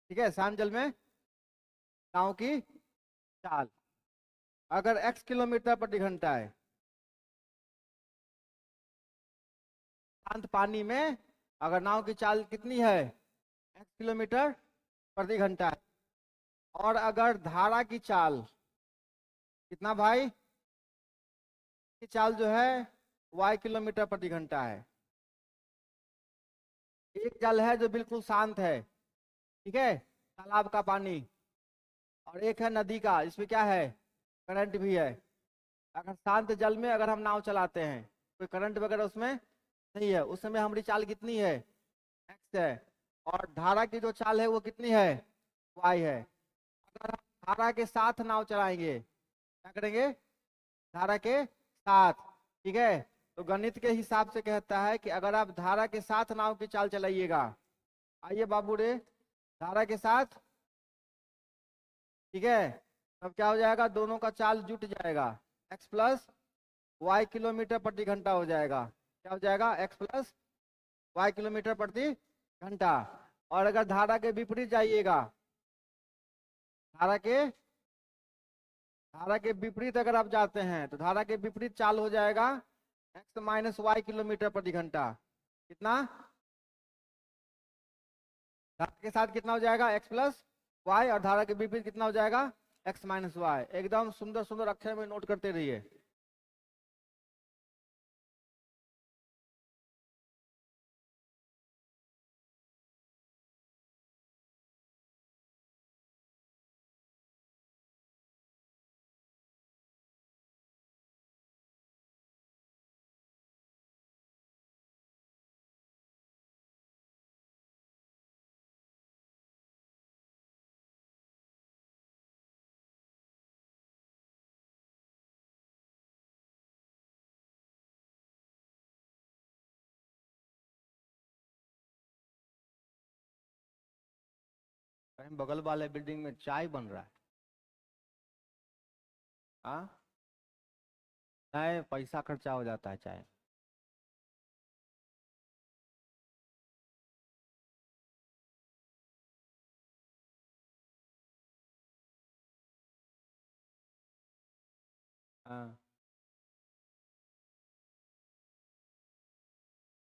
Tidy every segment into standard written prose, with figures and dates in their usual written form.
ठीक है, शांत जल में नाव की चाल अगर x किलोमीटर प्रति घंटा है, शांत पानी में अगर नाव की चाल कितनी है, x किलोमीटर प्रति घंटा है, और अगर धारा की चाल कितना भाई, की चाल जो है y किलोमीटर प्रति घंटा है। एक जल है जो बिल्कुल शांत है, ठीक है, तालाब का पानी, और एक है नदी का, इसमें क्या है, करंट भी है। अगर शांत जल में अगर हम नाव चलाते हैं, कोई करंट वगैरह उसमें नहीं है, उस समय हमारी चाल कितनी है, x है, और धारा की जो चाल है वो कितनी है, y है। अगर हम धारा के साथ नाव चलाएंगे, क्या करेंगे, धारा के साथ, ठीक है, तो गणित के हिसाब से कहता है कि अगर आप धारा के साथ नाव की चाल चलाइएगा, आइए बाबू रे, धारा के साथ, ठीक है, तब क्या हो जाएगा, दोनों का चाल जुट जाएगा, x प्लस वाई किलोमीटर प्रति घंटा हो जाएगा। क्या हो जाएगा, x प्लस वाई किलोमीटर प्रति घंटा। और अगर धारा के विपरीत जाइएगा, धारा के धारा के विपरीत अगर आप जाते हैं तो धारा के विपरीत चाल हो जाएगा x माइनस वाई किलोमीटर प्रति घंटा। कितना, धारा के साथ कितना हो जाएगा, x प्लस वाई, और धारा के विपरीत कितना हो जाएगा, x माइनस वाई। एकदम सुंदर सुंदर अक्षर में नोट करते रहिए। कहीं बगल वाले बिल्डिंग में चाय बन रहा है, हाँ, नहीं पैसा खर्चा हो जाता है चाय। हाँ,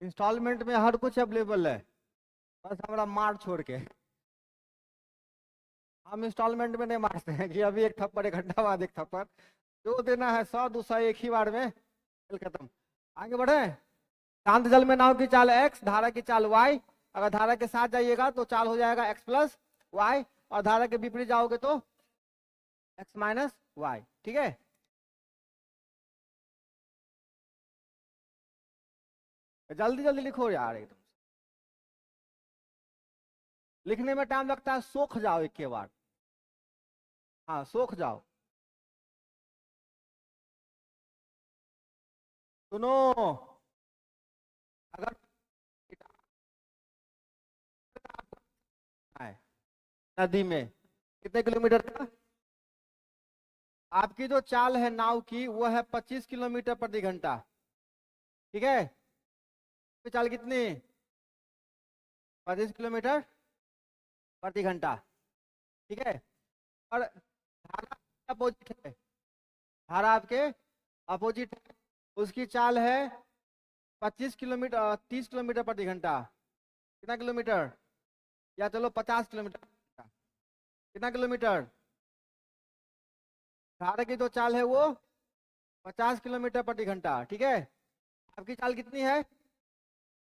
इंस्टॉलमेंट में हर कुछ अवेलेबल है, बस हमारा मार छोड़ के। हम इंस्टॉलमेंट में नहीं मारते हैं कि अभी एक थप्पड़, एक घंटा बाद एक थप्पड़, जो देना है 100 200 एक ही बार में, खेल खत्म। आगे बढ़े। शांत जल में नाव की चाल x, धारा की चाल y। अगर धारा के साथ जाइएगा तो चाल हो जाएगा x प्लस वाई, और धारा के विपरीत जाओगे तो x माइनस वाई। ठीक है, जल्दी जल्दी लिखो यार, एकदम लिखने में टाइम लगता है, सोख जाओ एक के बार, हाँ सोख जाओ। सुनो, अगर है नदी में कितने किलोमीटर का, आपकी जो चाल है नाव की वो है 25 किलोमीटर प्रति घंटा। ठीक है, तो चाल कितनी, 25 किलोमीटर प्रति घंटा। ठीक है, और धारा अपोजिट है, धारा आपके अपोजिट है, उसकी चाल है 25 किलोमीटर, 30 किलोमीटर प्रति घंटा। कितना किलोमीटर, या चलो 50 किलोमीटर, कितना किलोमीटर, धारा की जो चाल है वो 50 किलोमीटर प्रति घंटा। ठीक है, आपकी चाल कितनी है,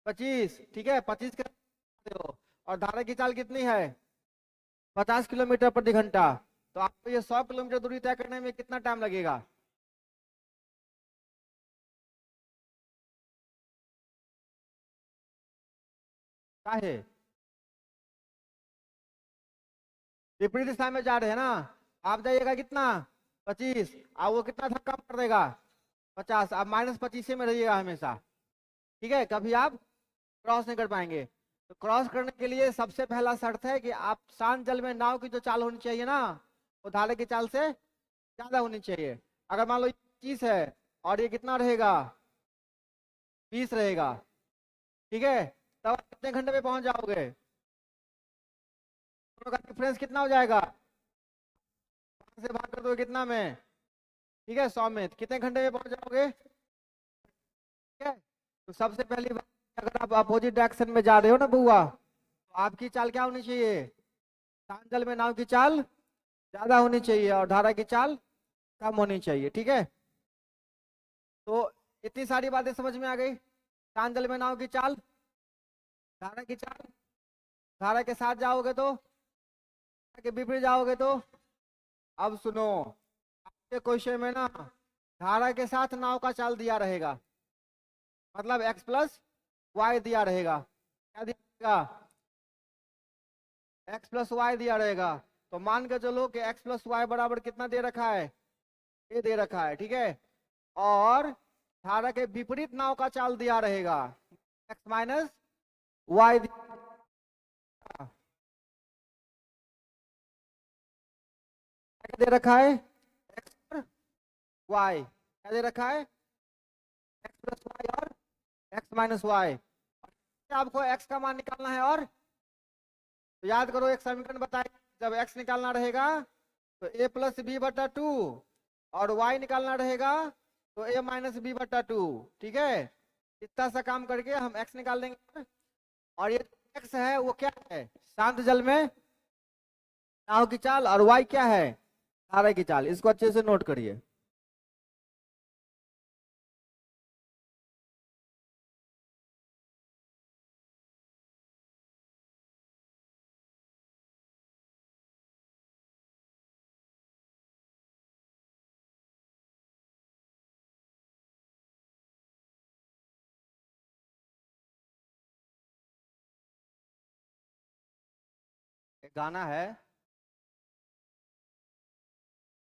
25, ठीक है, 25 हो, और धारा की चाल कितनी है, 50 किलोमीटर प्रति घंटा। तो आपको ये 100 किलोमीटर दूरी तय करने में कितना टाइम लगेगा, काहे, विपरीत दिशा में जा रहे हैं ना, आप जाइएगा कितना, 25, और वो कितना धक्का मार देगा, 50, आप -25 में रहिएगा हमेशा। ठीक है, कभी आप क्रॉस नहीं कर पाएंगे। तो क्रॉस करने के लिए सबसे पहला शर्त है कि आप शांत जल में नाव की जो चाल होनी चाहिए ना, वो धारा की चाल से ज्यादा होनी चाहिए। अगर मान लो 25 है और ये कितना रहेगा, 20 रहेगा, ठीक है, तब आप कितने घंटे में पहुंच जाओगे, दोनों का डिफरेंस कितना हो जाएगा, 5 से भाग कर दो कितना में, ठीक है 100 में, कितने घंटे में पहुंच जाओगे, ठीक है। तो सबसे पहली बात, अगर आप अपोजिट डायरेक्शन में जा रहे हो ना बुआ, तो आपकी चाल क्या होनी चाहिए, शांत जल में नाव की चाल ज्यादा होनी चाहिए और धारा की चाल कम होनी चाहिए, ठीक है। तो इतनी सारी बातें समझ में आ गई, शांत जल में नाव की चाल, धारा की चाल, धारा के साथ जाओगे तो, धारा के विपरीत जाओगे तो। अब सुनो, आपके क्वेश्चन में ना धारा के साथ नाव का चाल दिया रहेगा, मतलब x प्लस वाई दिया रहेगा, क्या दिया रहेगा, x प्लस वाई दिया रहेगा। तो मान के चलो कि x प्लस वाई बराबर कितना दे रखा है, ये दे रखा है, ठीक है। और धारा के विपरीत नाव का चाल दिया रहेगा, x माइनस वाई दे रखा है, x और y क्या दे रखा है, x प्लस वाई और x माइनस वाई। आपको x का मान निकालना है, और तो याद करो एक समीकरण बताए, जब x निकालना रहेगा तो a प्लस बी बटा 2 और y निकालना रहेगा तो a माइनस बी बटा 2, ठीक है। इतना सा काम करके हम x निकाल देंगे। और ये x है वो क्या है, शांत जल में नाव की चाल, और y क्या है, धारा की चाल। इसको अच्छे से नोट करिए। एक गाना है,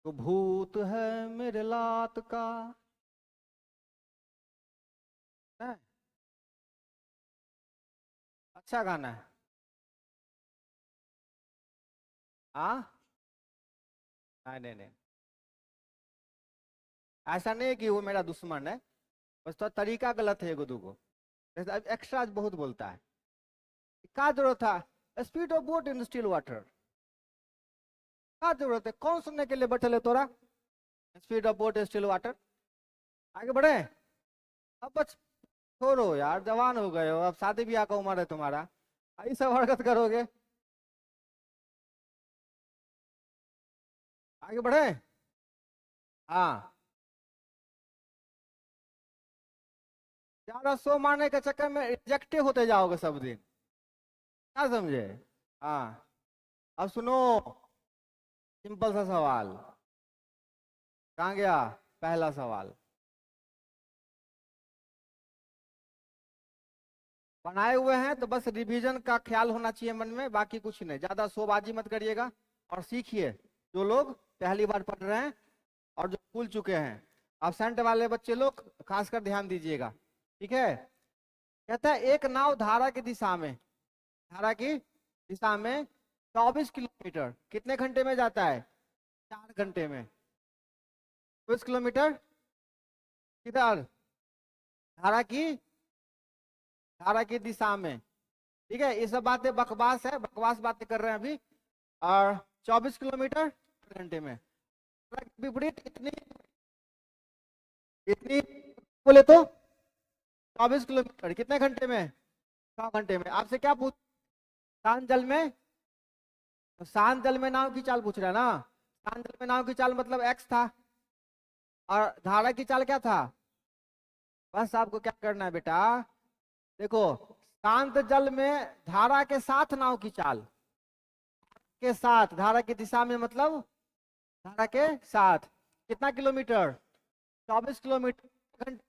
तो भूत है मेरे लात का, है? अच्छा गाना है। हाँ, नहीं नहीं नहीं, ऐसा नहीं है कि वो मेरा दुश्मन है, बस तो तरीका गलत है, एगो दूगो एक्स्ट्रा बहुत बोलता है। क्या जरूरत था, speed of boat in still water, क्या जरूरत है, कौन सुनने के लिए बैठे ले तोरा, speed of boat in still water. आगे बढ़े, अब बस छोड़ो यार, जवान हो गए हो, अब शादी ब्याह का उम्र है तुम्हारा, यही सब हरकत करोगे। आगे बढ़े, हाँ। ज्यादा सो मारने के चक्कर में रिजेक्ट होते जाओगे सब दिन, क्या समझे। हाँ, अब सुनो, सिंपल सा सवाल, कहाँ गया पहला सवाल, बनाए हुए हैं तो बस रिवीजन का ख्याल होना चाहिए मन में, बाकी कुछ नहीं, ज्यादा शोबाजी मत करिएगा। और सीखिए, जो लोग पहली बार पढ़ रहे हैं और जो भूल चुके हैं, absent वाले बच्चे लोग खासकर ध्यान दीजिएगा, ठीक है। कहता है एक नाव धारा की दिशा में, धारा की दिशा में 24 किलोमीटर कितने घंटे में जाता है, 4 घंटे में। 24 किलोमीटर किधर, धारा की, धारा की दिशा में, ठीक है। ये सब बातें बकवास है, बकवास बातें कर रहे हैं अभी। और 24 किलोमीटर घंटे में, विपरीत इतनी, इतनी बोले तो 24 किलोमीटर कितने घंटे में, 100 घंटे में। आपसे क्या पूछ, शांत जल में, तो शांत जल में नाव की चाल पूछ रहा है ना, शांत जल में नाव की चाल मतलब x था, और धारा की चाल क्या था। बस आपको क्या करना है बेटा, देखो, शांत जल में धारा के साथ नाव की चाल, के साथ धारा की दिशा में मतलब धारा के साथ, कितना किलोमीटर, 24 किलोमीटर घंटे।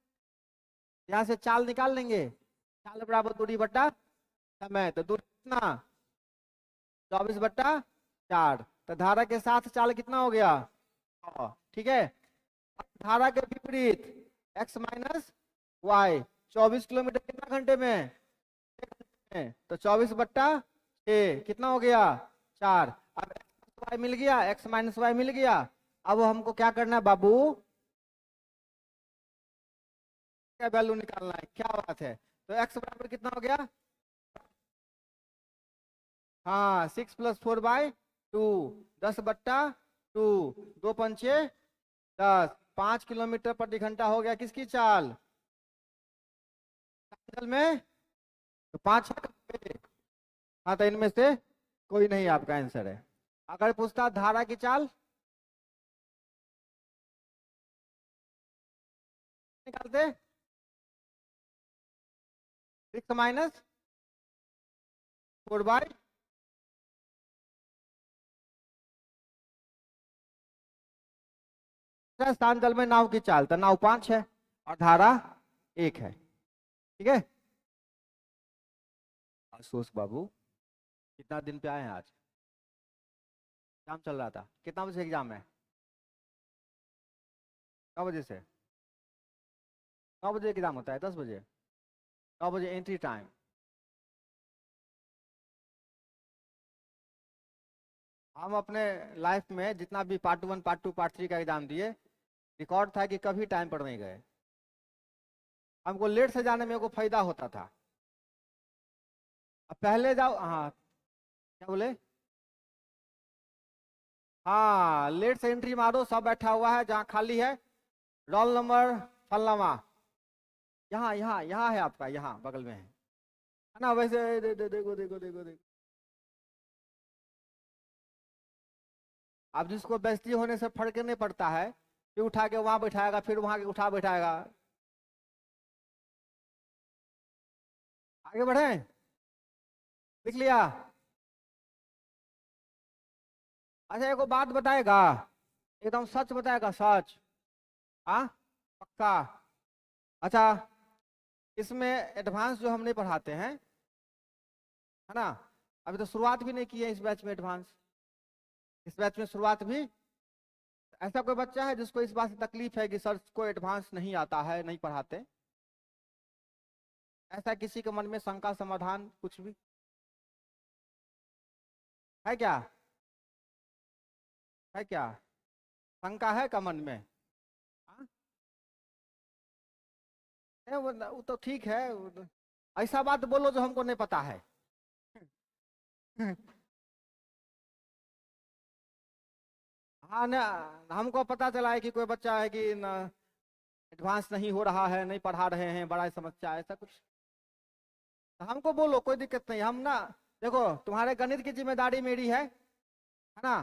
यहाँ से चाल निकाल लेंगे, चाल बराबर दूरी बट्टा समय, तो दूरी कितना, 24/4। तो धारा के साथ चाल कितना हो गया, 100, ठीक है। धारा के विपरीत x माइनस वाई, 24 किलोमीटर कितना घंटे में, 1 घंटे में। तो 24/6 कितना हो गया, 4। अब x मिल गया, x माइनस वाई मिल गया। अब हमको क्या करना है बाबू, क्या वैल्यू निकालना है, क्या बात है। तो x बराबर कितना हो गया, हाँ 6 + 4/2, 10/2, 2×5 = 10, 5 किलोमीटर प्रति घंटा हो गया किसकी चाल? साइकिल में तो 5 है। हाँ तो इनमें से कोई नहीं आपका आंसर है। अगर पूछता धारा की चाल निकालते 6 - 4/, स्थान जल में नाव की चाल, तो नाव 5 है और धारा 1 है। ठीक है आशुतोष बाबू, कितना दिन पे आए हैं आज? एग्जाम चल रहा था, कितना बजे एग्जाम है? 9 बजे से? 9 बजे एग्जाम होता है? 10 बजे? 9 बजे एंट्री टाइम। हम अपने लाइफ में जितना भी पार्ट 1, पार्ट 2, पार्ट 3 का एग्जाम दिए, रिकॉर्ड था कि कभी टाइम पर नहीं गए। हमको लेट से जाने में को फायदा होता था। अब पहले जाओ। हाँ क्या बोले? हाँ लेट से एंट्री मारो, सब बैठा हुआ है, जहाँ खाली है रोल नंबर फलनामा, यहाँ यहाँ यहाँ है आपका, यहाँ बगल में है ना? वैसे देखो देखो देखो देखो, अब जिसको बेइज्जती होने से फर्क नहीं पड़ता है, फिर उठा के वहां बैठाएगा, फिर वहां के उठा बैठाएगा। आगे बढ़े, लिख लिया? अच्छा एक बात बताएगा, एकदम सच बताएगा, सच? हाँ पक्का? अच्छा इसमें एडवांस जो हम नहीं पढ़ाते हैं, है ना? अभी तो शुरुआत भी नहीं की है इस बैच में एडवांस। इस बैच में शुरुआत भी, ऐसा कोई बच्चा है जिसको इस बात से तकलीफ है कि सर को एडवांस नहीं आता है, नहीं पढ़ाते? ऐसा किसी के मन में शंका, समाधान कुछ भी है क्या? है क्या शंका है का मन में? हाँ? वो तो ठीक है, ऐसा बात बोलो जो हमको नहीं पता है। हाँ ना, हमको पता चला है कि कोई बच्चा है कि एडवांस नहीं हो रहा है, नहीं पढ़ा रहे हैं, बड़ा समस्या है, ऐसा कुछ। तो हमको बोलो, कोई दिक्कत नहीं। हम ना देखो, तुम्हारे गणित की जिम्मेदारी मेरी है ना?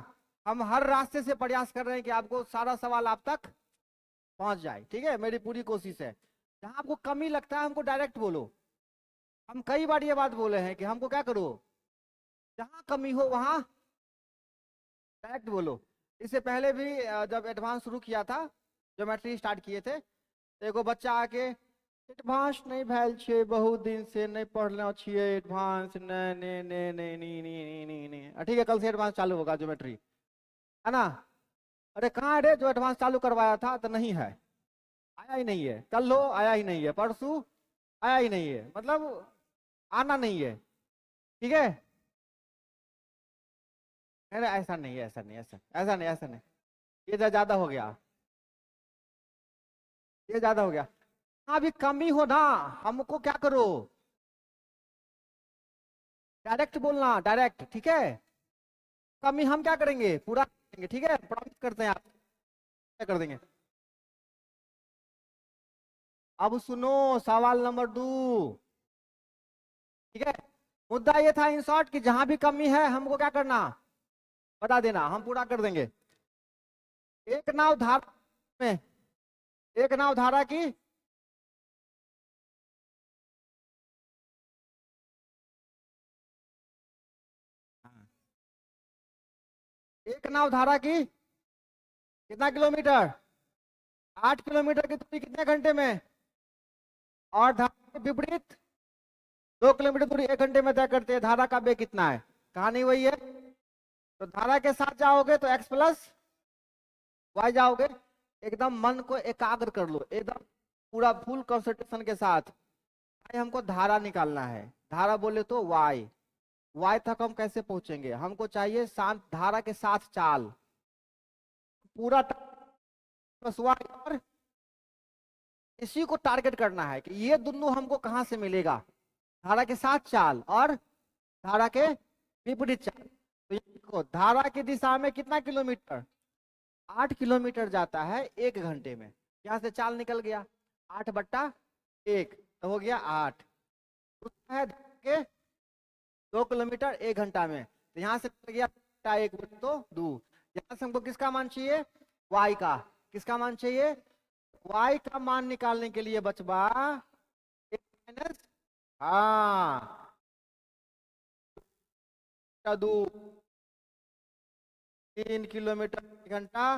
हम हर रास्ते से प्रयास कर रहे हैं कि आपको सारा सवाल आप तक पहुंच जाए। ठीक है, मेरी पूरी कोशिश है। जहां आपको कमी लगता है हमको डायरेक्ट बोलो। हम कई बार ये बात बोले हैं कि हमको क्या करो, जहां कमी हो वहां डायरेक्ट बोलो। इससे पहले भी जब एडवांस शुरू किया था, ज्योमेट्री स्टार्ट किए थे, तो एगो बच्चा आके एडवांस नहीं भैल छे, बहुत दिन से नहीं पढ़ना छिए एडवांस, नहीं नहीं नहीं नहीं नहीं नहीं नहीं नहीं। ठीक है कल से एडवांस चालू होगा ज्योमेट्री, है ना? अरे कहाँ है रे जो एडवांस चालू करवाया था? तो नहीं है, आया ही नहीं है। कल हो आया ही नहीं है, परसों आया ही नहीं है, मतलब आना नहीं है। ठीक है, अरे ऐसा नहीं है, ऐसा नहीं, ऐसा नहीं, ऐसा नहीं। ये ज्यादा हो गया, ये ज्यादा हो गया। हाँ अभी कमी हो ना, हमको क्या करो, डायरेक्ट बोलना, डायरेक्ट। ठीक है, कमी हम क्या करेंगे, पूरा करेंगे। ठीक है, प्रॉमिस करते हैं, आप क्या कर देंगे। अब सुनो सवाल नंबर 2। ठीक है, मुद्दा ये था इन शॉर्ट कि जहां भी कमी है हमको क्या करना, बता देना, हम पूरा कर देंगे। एक नाव धारा में, एक नाव धारा की, एक नाव धारा की कितना किलोमीटर, 8 किलोमीटर की दूरी कितने घंटे में, और धारा के विपरीत 2 किलोमीटर दूरी 1 घंटे में तय करते हैं। धारा का वेग कितना है, कहानी वही है। तो धारा के साथ जाओगे तो x + y जाओगे। एकदम मन को एकाग्र कर लो, एकदम पूरा फुल कंसंट्रेशन के साथ। भाई हमको धारा निकालना है, धारा बोले तो y तक हम कैसे पहुंचेंगे, हमको चाहिए शांत धारा के साथ चाल, पूरा + y, और इसी को टारगेट करना है कि ये दोनों हमको कहां से मिलेगा, धारा के साथ चाल और धारा के विपरीत चाल। तो ये देखो धारा की दिशा में कितना किलोमीटर, 8 किलोमीटर जाता है 1 घंटे में। यहाँ से चाल निकल गया 8/1, तो हो गया 8। दूसरा है के 2 किलोमीटर 1 घंटा में, तो यहाँ से निकल गया 1 तो 2। यहाँ से हमको किसका मान चाहिए, y का। किसका मान चाहिए, y का मान निकालने के लिए बचवा 1 माइनस, हाँ 2, 3 किलोमीटर 1 घंटा,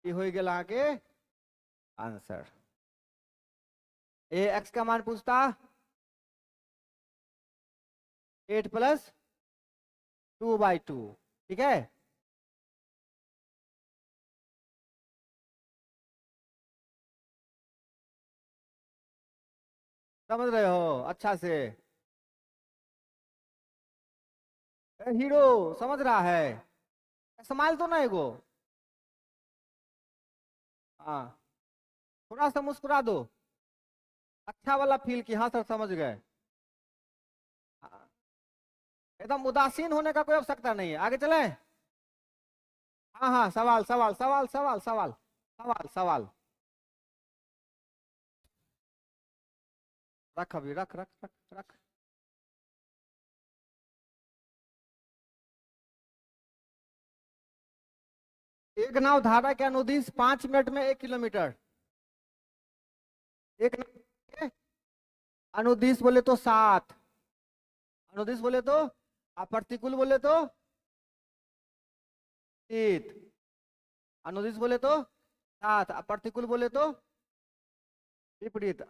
ये हो गया आगे आंसर। ए एक्स का मान पूछता 8 + 2/2, ठीक है। समझ रहे हो अच्छा से, हीरो समझ रहा है, स्माइल तो ना एगो, हाँ थोड़ा सा मुस्कुरा दो, अच्छा वाला फील कि हाँ सर समझ गए। हाँ, एकदम उदासीन होने का कोई आवश्यकता नहीं है, आगे चले। हाँ हाँ, सवाल सवाल सवाल सवाल सवाल सवाल सवाल, रख अभी, रख रख रख रख। एक नाव धारा के अनुदिश 5 मिनट में 1 किलोमीटर, एक नाव के अनुदिश बोले तो 7, अनुदिश बोले तो, आप प्रतिकूल बोले तो 8, अनुदिश बोले तो 7, आप प्रतिकूल बोले तो विपरीत।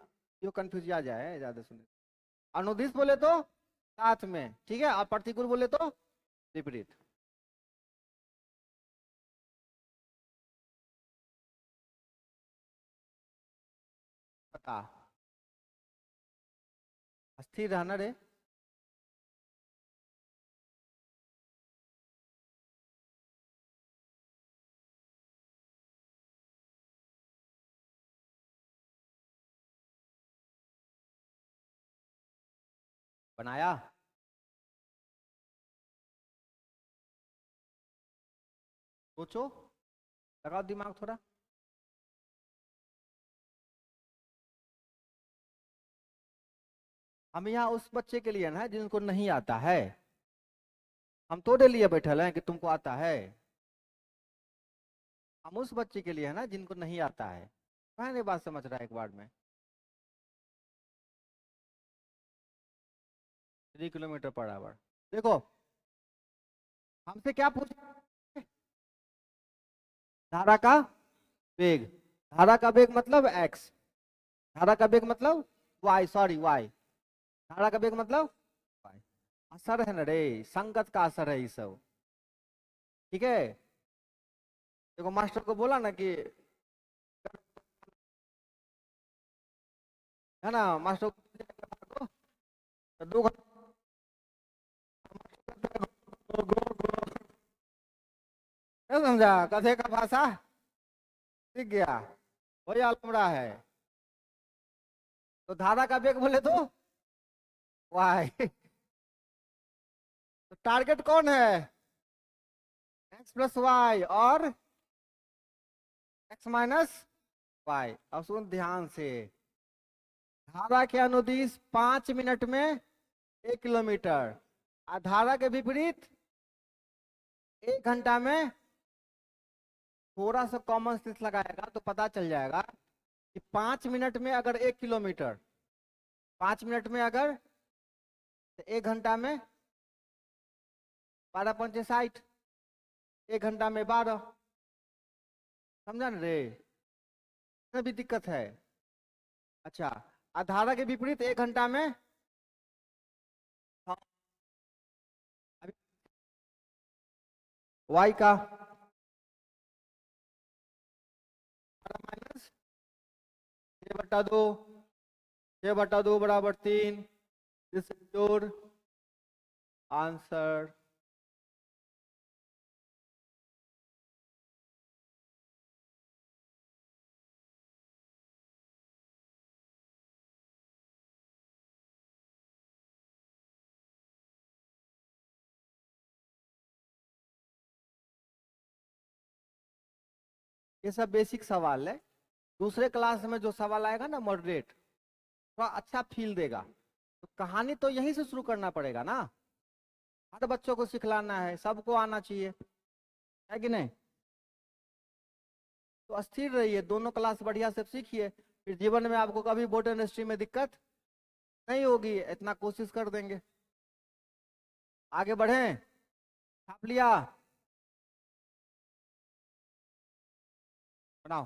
यो कंफ्यूज आ जाए ज्यादा सुने, अनुदिश बोले तो 7 में, ठीक है, और प्रतिकूल बोले तो विपरीत। बता, स्थिर रहना रे। बनाया, सोचो, लगाओ दिमाग थोड़ा। हम यहाँ उस बच्चे के लिए ना जिनको नहीं आता है, हम तोड़े लिए बैठल हैं कि तुमको आता है। हम उस बच्चे के लिए है ना जिनको नहीं आता है, कहने बात समझ रहा है एक बार में। 3 किलोमीटर/आवर, देखो हमसे क्या पूछ, धारा का वेग, धारा का वेग मतलब एक्स, धारा का वेग मतलब वाई, सॉरी वाई, धारा का वेग मतलब वाई। असर है ना रे, संगत का असर है ये सब, ठीक है। देखो मास्टर को बोला ना कि, है ना मास्टर को, तो 2 घंटा नहीं समझा, कथे का भाषा सीख गया, वही अलमड़ा है। तो धारा का वेग बोले तो वाई, तो टारगेट कौन है, x + y और x - y। अब सुन ध्यान से, धारा के अनुदिश 5 मिनट में 1 किलोमीटर, और धारा के विपरीत 1 घंटा में, थोड़ा सा कॉमन सेंस लगाएगा तो पता चल जाएगा कि 5 मिनट में अगर 1 किलोमीटर, 5 मिनट में अगर, तो 1 घंटा में 12×5 = 60, 1 घंटा में 12, समझा ना रे, इसमें भी दिक्कत है। अच्छा, और धारा के विपरीत 1 घंटा में, हाँ, अभी y का minus 6/2, 6/2 = 3, this is your answer. ये सब बेसिक सवाल है। दूसरे क्लास में जो सवाल आएगा ना मॉडरेट, थोड़ा अच्छा फील देगा। तो कहानी तो यहीं से शुरू करना पड़ेगा ना, हर बच्चों को सिखलाना है, सबको आना चाहिए, है कि नहीं। तो स्थिर रहिए, दोनों क्लास बढ़िया से सीखिए, फिर जीवन में आपको कभी बोट इंडस्ट्री में दिक्कत नहीं होगी, इतना कोशिश कर देंगे। आगे बढ़ें, छाप लिया, बनाओ।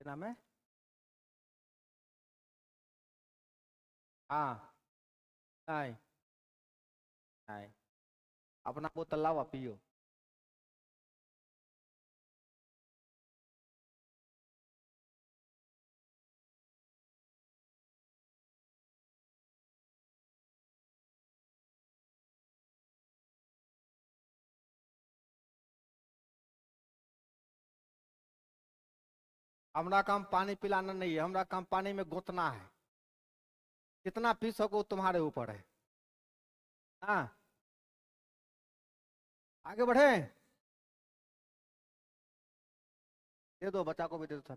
क्या नाम है? हाँ, नहीं नहीं, अपना बोतल लाओ पियो। हमारा काम पानी पिलाना नहीं है, हमारा काम पानी में घुसना है। कितना पी सको तुम्हारे ऊपर है। हाँ, आगे बढ़े, दे दो बच्चा को भी, दे दो था।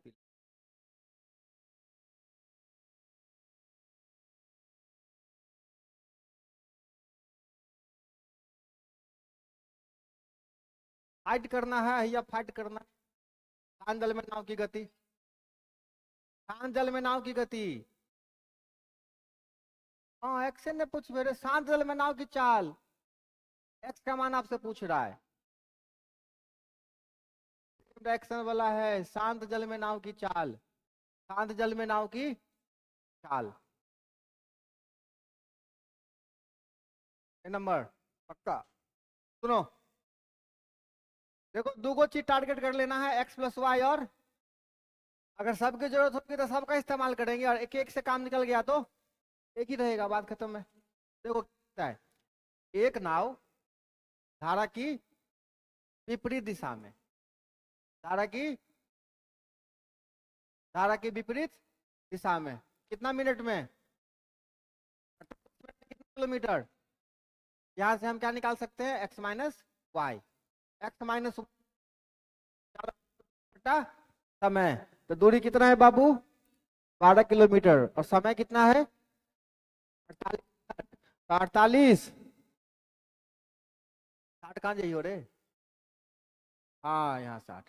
फाइट करना है या फाइट करना है? शांत जल में नाव की गति, शांत जल में नाव की गति। हाँ, एक्शन ने पूछ मेरे, शांत जल में नाव की चाल, एक्स का मान आपसे पूछ रहा है। एक्शन वाला है, शांत जल में नाव की चाल, शांत जल में नाव की चाल। ये नंबर पक्का। सुनो, देखो दो गो चीज टारगेट कर लेना है, एक्स प्लस वाई, और अगर सबकी जरूरत होगी तो सबका इस्तेमाल करेंगे, और एक एक से काम निकल गया तो एक ही रहेगा, बात खत्म है। देखो क्या है, एक नाव धारा की विपरीत दिशा में, धारा की, धारा की विपरीत दिशा में, कितना मिनट में, कितना किलोमीटर। यहां से हम क्या निकाल सकते हैं, x minus y, x minus समय। तो दूरी कितना है बाबू, 12 किलोमीटर, और समय कितना है, 48। 60 कहाँ जाइए हो रे, हाँ यहाँ 60,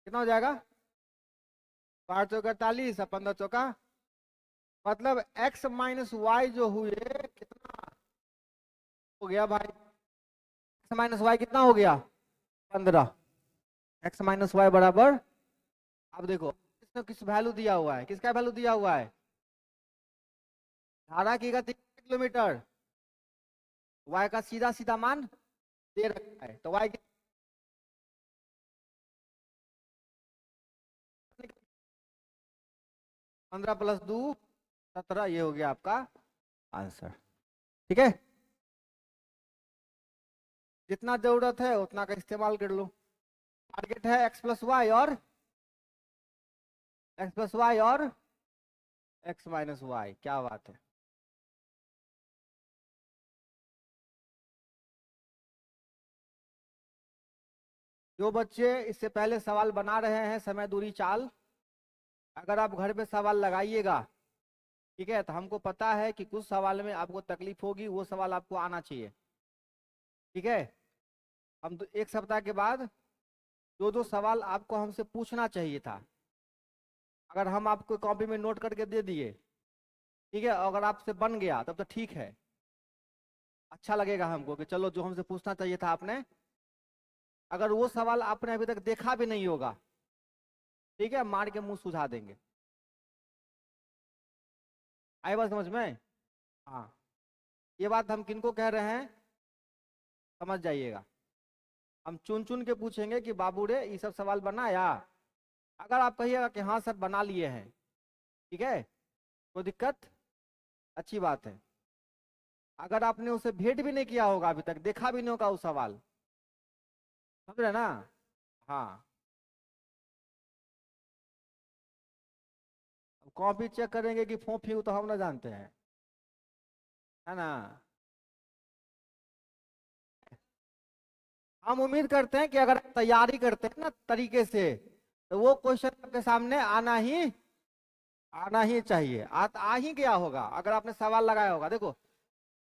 कितना हो जाएगा, 12 चौका 48 और 15 चौका, मतलब x माइनस वाई जो हुए, कितना हो गया भाई, x माइनस वाई कितना हो गया, 15। x माइनस वाई बराबर, अब देखो किसने किस वैल्यू दिया हुआ है, किसका वैल्यू दिया हुआ है, धारा की गति किलोमीटर, y का सीधा सीधा मान दे रखा है, तो y 15 प्लस 2 17, ये हो गया आपका आंसर। ठीक है, जितना जरूरत है उतना का इस्तेमाल कर लो। टारगेट है एक्स प्लस वाई और एक्स प्लस वाई और एक्स माइनस वाई, क्या बात है। जो बच्चे इससे पहले सवाल बना रहे हैं समय दूरी चाल, अगर आप घर पे सवाल लगाइएगा, ठीक है, तो हमको पता है कि कुछ सवाल में आपको तकलीफ होगी, वो सवाल आपको आना चाहिए। ठीक है, हम तो एक सप्ताह के बाद जो जो सवाल आपको हमसे पूछना चाहिए था, अगर हम आपको कॉपी में नोट करके दे दिए, ठीक है, अगर आपसे बन गया तब तो ठीक है, अच्छा लगेगा हमको कि चलो जो हमसे पूछना चाहिए था आपने। अगर वो सवाल आपने अभी तक देखा भी नहीं होगा, ठीक है, मार के मुंह सुझा देंगे। आई बात समझ में? हाँ, ये बात हम किनको कह रहे हैं, समझ जाइएगा। हम चुन चुन के पूछेंगे कि बाबू रे ये सब सवाल बनाया, अगर आप कहिएगा कि हाँ सर बना लिए हैं, ठीक है, कोई दिक्कत, अच्छी बात है। अगर आपने उसे भेंट भी नहीं किया होगा, अभी तक देखा भी नहीं होगा वो सवाल, समझ रहे ना। हाँ, कॉपी चेक करेंगे कि फोफी तो हम ना जानते हैं, है ना। हम उम्मीद करते हैं कि अगर आप तैयारी करते हैं ना तरीके से, तो वो क्वेश्चन आपके सामने आना ही चाहिए। आ ही गया होगा अगर आपने सवाल लगाया होगा। देखो,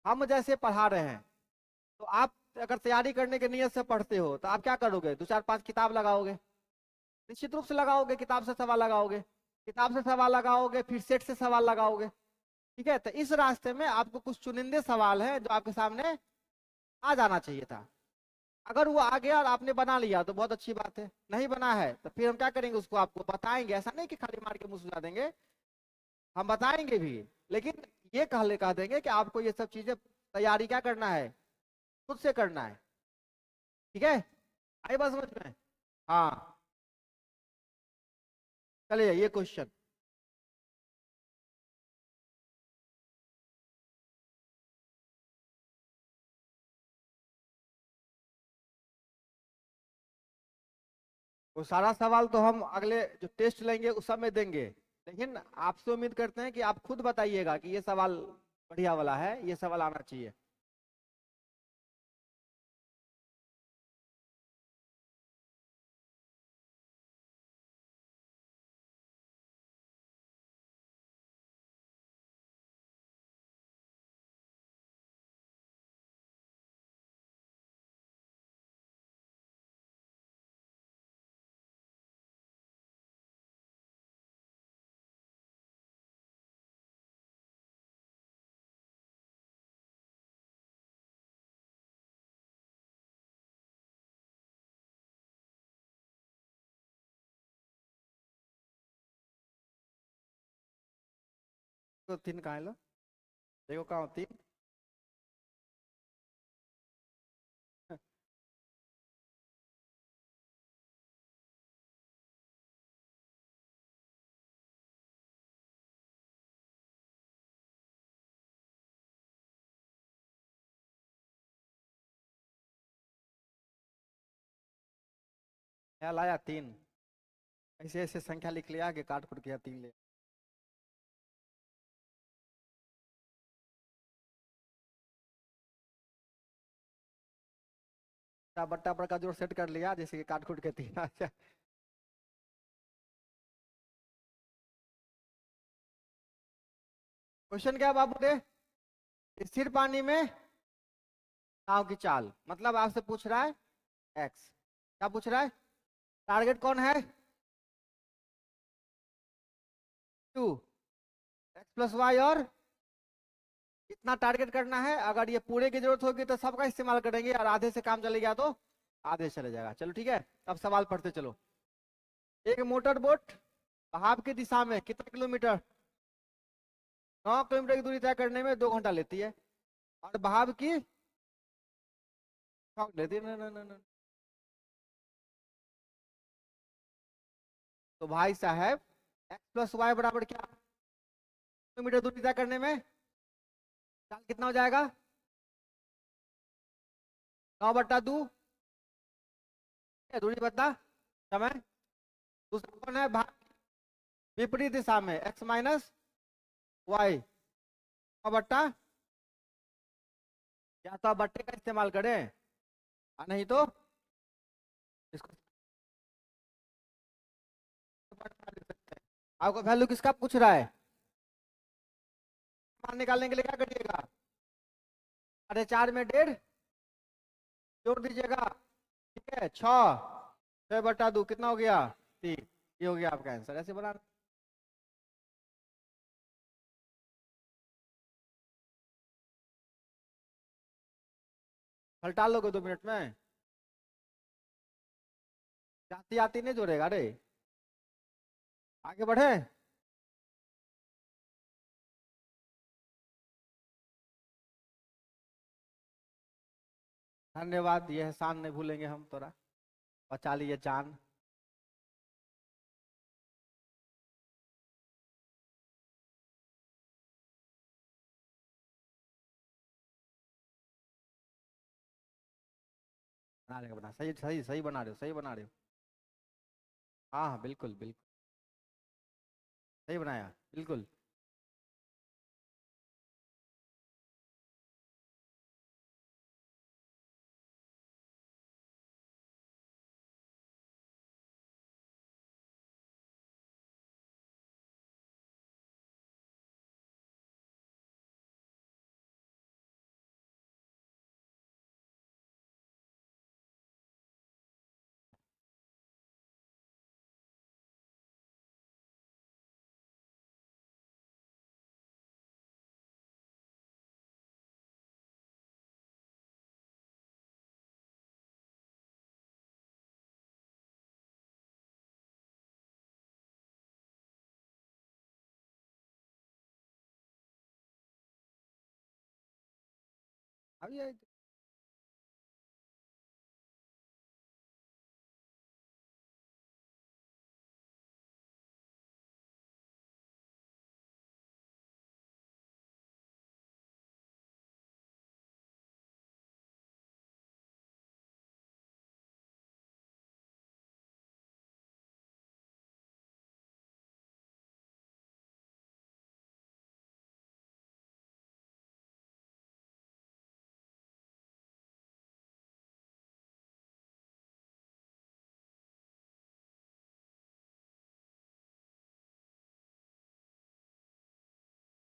हम जैसे पढ़ा रहे हैं, तो आप अगर तैयारी करने के नियत से पढ़ते हो तो आप क्या करोगे, दो चार पांच किताब लगाओगे, निश्चित रूप से लगाओगे, किताब से सवाल लगाओगे, किताब से सवाल लगाओगे, फिर सेट से सवाल लगाओगे। ठीक है, तो इस रास्ते में आपको कुछ चुनिंदे सवाल है जो आपके सामने आ जाना चाहिए था। अगर वो आ गया और आपने बना लिया तो बहुत अच्छी बात है, नहीं बना है तो फिर हम क्या करेंगे, उसको आपको बताएंगे। ऐसा नहीं कि खाली मार के मुंह सुझा देंगे, हम बताएंगे भी, लेकिन ये कह देंगे कि आपको ये सब चीजें तैयारी क्या करना है, खुद से करना है। ठीक है, आई बात समझ में। हाँ, चलिए ये क्वेश्चन। वो सारा सवाल तो हम अगले जो टेस्ट लेंगे उस समय देंगे, लेकिन आपसे उम्मीद करते हैं कि आप खुद बताइएगा कि ये सवाल बढ़िया वाला है, ये सवाल आना चाहिए। तो तीन कहाँ है लो, देखो कहाँ हो तीन। क्या लाया, तीन। ऐसे ऐसे संख्या लिख लिया कि काट कुट किया तीन ले। बट्टा पर का जोड़ सेट कर लिया जैसे कि काट कुट के तीन। अच्छा, क्वेश्चन क्या है बाबू रे, स्थिर पानी में नाव की चाल, मतलब आपसे पूछ रहा है एक्स। क्या पूछ रहा है, टारगेट कौन है, टू, एक्स प्लस वाई, और कितना टारगेट करना है। अगर ये पूरे की जरूरत होगी तो सबका इस्तेमाल करेंगे, और आधे से काम चले गया तो आधे से चले जाएगा। चलो ठीक है, अब सवाल पढ़ते चलो। एक मोटर बोट बहाव की दिशा में कितना किलोमीटर, 9 किलोमीटर की दूरी तय करने में 2 घंटा लेती है, और बहाव की लेती है न। तो भाई साहब, एक्स प्लस वाई बराबर क्या, किलोमीटर दूरी तय करने में चाल कितना हो जाएगा, 9/2, दूरी बता समय। दूसरा कौन है, भाग विपरीत दिशा में एक्स माइनस वाई, 9/, या तो आप बट्टे का इस्तेमाल करें, और नहीं तो इसको बट्टा लिख सकते हैं। आपको वैल्यू किसका पूछ रहा है, मान निकालने के लिए क्या करिएगा, 4.5 में 1.5 जोड़ दीजिएगा। ठीक है, 6/2 कितना हो गया, 3। ये हो गया आपका आंसर, ऐसे बना। पलटा लोगे 2 मिनट में, जाती आती नहीं जोड़ेगा रे। आगे बढ़े। धन्यवाद, ये एहसान नहीं भूलेंगे हम तोरा, बचा लिए जान। बना लेगा, बना, सही सही सही बना रहे हो, सही बना रहे हो। हाँ हाँ, बिल्कुल बिल्कुल, सही बनाया। बिल्कुल। अब ये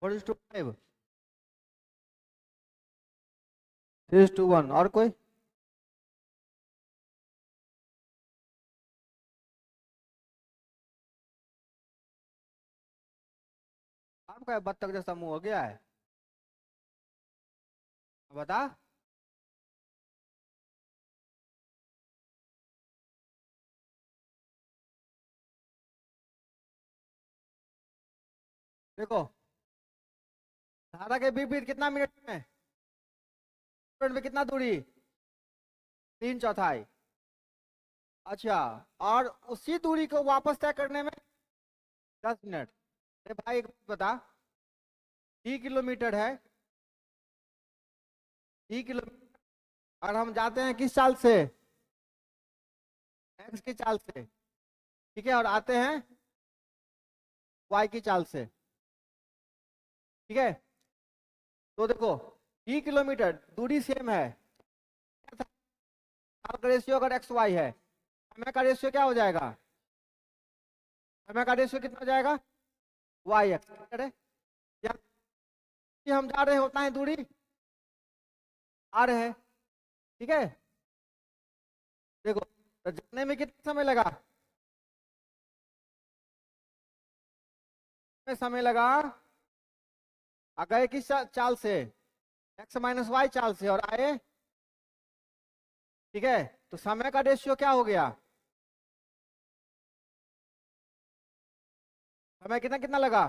four is to five, three is to one. और कोई? आपका बत्तख जैसा मुंह हो गया है, बता। देखो, धारा के विपरीत कितना मिनट में कितना दूरी? तीन चौथाई। अच्छा, और उसी दूरी को वापस तय करने में 10 मिनट। अरे भाई एक बात बता, 30 किलोमीटर है, 30 किलोमीटर, और हम जाते हैं किस चाल से? एक्स की चाल से, ठीक है, और आते हैं वाई की चाल से, ठीक है। तो देखो, 30 किलोमीटर दूरी सेम है, चाल का रेशियो अगर एक्स वाई है, समय का रेशियो क्या हो जाएगा? समय का रेशियो कितना हो जाएगा? Y x. या कि हम जा रहे हैं उतना ही दूरी आ रहे हैं, ठीक है। देखो, तो जाने में कितना समय लगा? समय लगा, गए किस चाल से? एक्स माइनस वाई चाल से, और आए, ठीक है। तो समय का रेशियो क्या हो गया? समय कितना कितना लगा?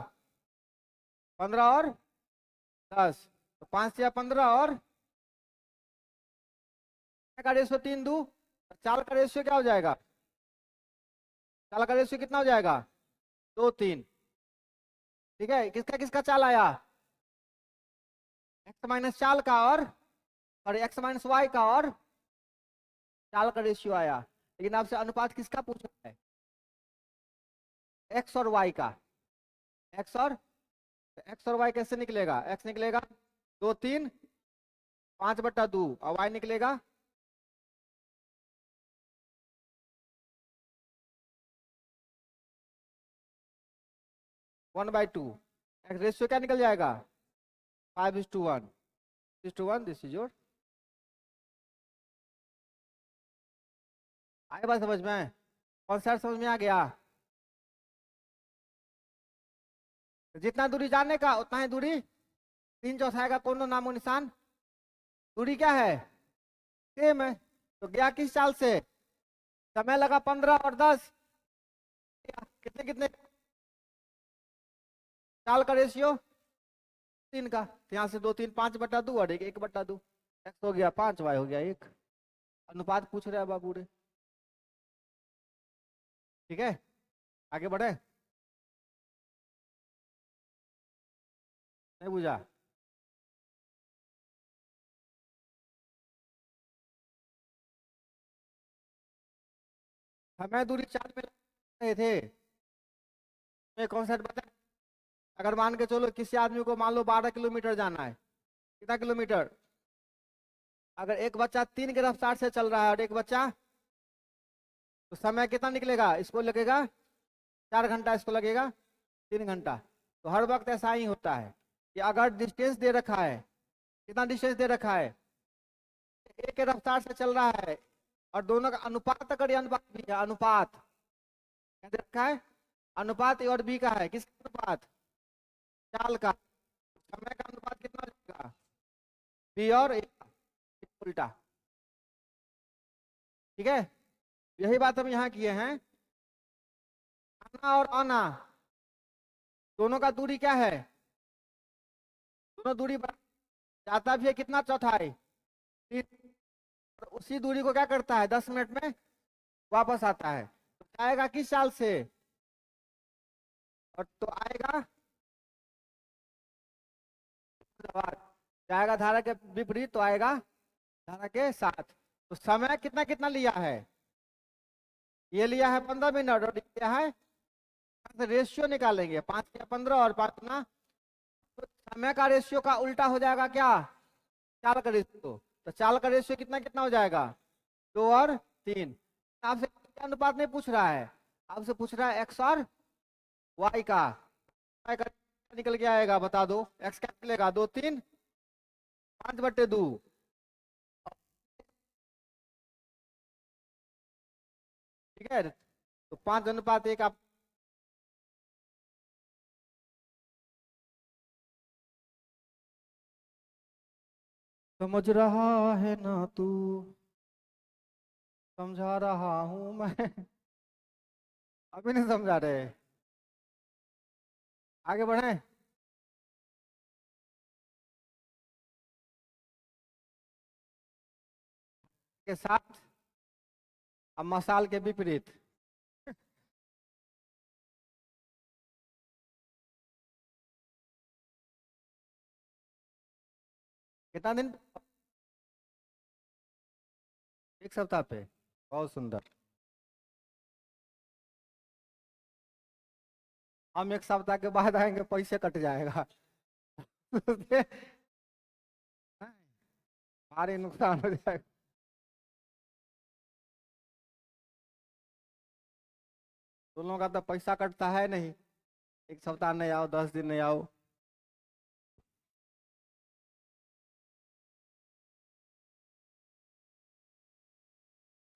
15 और 10, तो 5 या 15, और समय का रेशियो 3 2, चाल का रेशियो क्या हो जाएगा? चाल का रेशियो कितना हो जाएगा? 2 3, ठीक है। किसका किसका चाल आया? एक्स माइनस चाल का, और एक्स माइनस वाई का, और चाल का रेशियो आया। लेकिन आपसे अनुपात किसका पूछा है? एक्स और वाई का। एक्स और एक्स और वाई कैसे निकलेगा? एक्स निकलेगा 2 3, 5/2, और वाई निकलेगा 1/2। एक्स रेशियो क्या निकल जाएगा? 5:1, 6:1। This is your. आए बात समझ में? कॉन्सेप्ट समझ में आ गया? जितना दूरी जाने का उतना ही दूरी, तीन चौथाई का कोनो नामो निशान, दूरी क्या है? सेम है। तो गया किस चाल से? समय लगा 15 और 10, कितने कितने चाल का रेशियो? 3 का। तो यहाँ से 2 3, 5/2, और 1/2। एक्स हो गया 5, वाई हो गया 1। अनुपात पूछ रहे हैं बाबू रे, ठीक है। आगे बढ़े, नहीं बुझा? समय दूरी चाल में रहे थे, मैं कौन सा बता? अगर मान के चलो किसी आदमी को मान लो 12 किलोमीटर जाना है, कितना किलोमीटर, अगर एक बच्चा 3 की रफ्तार से चल रहा है और एक बच्चा, तो समय कितना निकलेगा, इसको लगेगा 4 घंटा, इसको लगेगा 3 घंटा। तो हर वक्त ऐसा ही होता है कि अगर डिस्टेंस दे रखा है, कितना डिस्टेंस दे रखा है, एक के रफ्तार से चल रहा है और दोनों का अनुपात, अगर ये अनुपात भी है, अनुपात क्या दे रखा है, अनुपात ए और बी का है, किसका अनुपात, चाल का, समय का अनुपात कितना जाएगा, बी और ए का, उल्टा। ठीक है, यही बात हम यहाँ किए हैं। आना और आना दोनों का दूरी क्या है, दोनों दूरी जाता भी है कितना, चौथाई, और उसी दूरी को क्या करता है 10 मिनट में वापस आता है। तो जाएगा किस चाल से, और तो आएगा, जाएगा धारा के विपरीत, तो आएगा धारा के साथ। तो समय कितना कितना लिया है, ये लिया है 15 मिनट, और लिया है, रेशियो निकालेंगे 5 या 15 और 5 ना, तो समय का रेशियो का उल्टा हो जाएगा क्या, चाल का रेशियो। तो चाल का रेशियो कितना कितना हो जाएगा, 2 और 3। आपसे अनुपात नहीं पूछ रहा है, आपसे पूछ रहा है एक्स और वाई का। वाई का निकल के आएगा, बता दो, एक्स क्या निकलेगा, 2 3 5/2। ठीक है, तो 5:1 आप समझ रहा है ना तू, समझा रहा हूं मैं। अभी नहीं समझा रहे, आगे बढ़े। के साथ अब मसाल के विपरीत। कितना दिन, 1 सप्ताह पे, बहुत सुंदर। हम 1 सप्ताह के बाद आएंगे, पैसे कट जाएगा। भारी नुकसान हो जाएगा। दोनों का तो पैसा कटता है नहीं, 1 सप्ताह नहीं आओ, 10 दिन नहीं आओ।